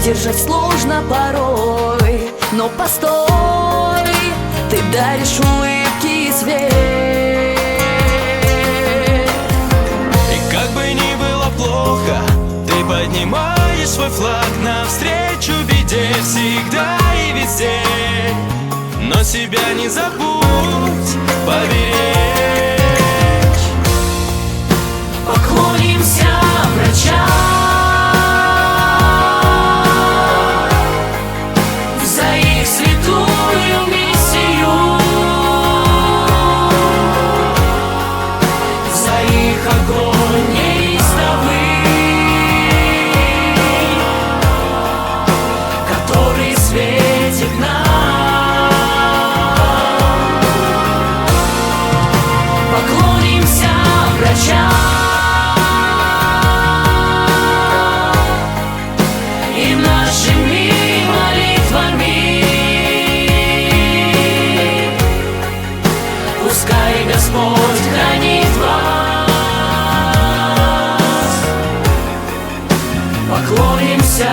Выдержать сложно порой, но постой, ты даришь улыбки и свет. И как бы ни было плохо, ты поднимаешь свой флаг навстречу беде всегда и везде. Но себя не забудь поберечь. Поклонимся врачам за их святую миссию, за их огонь неистовый, который светит нам. Поклонимся врачам и нашими молитвами. Пускай Господь хранит вас. Поклонимся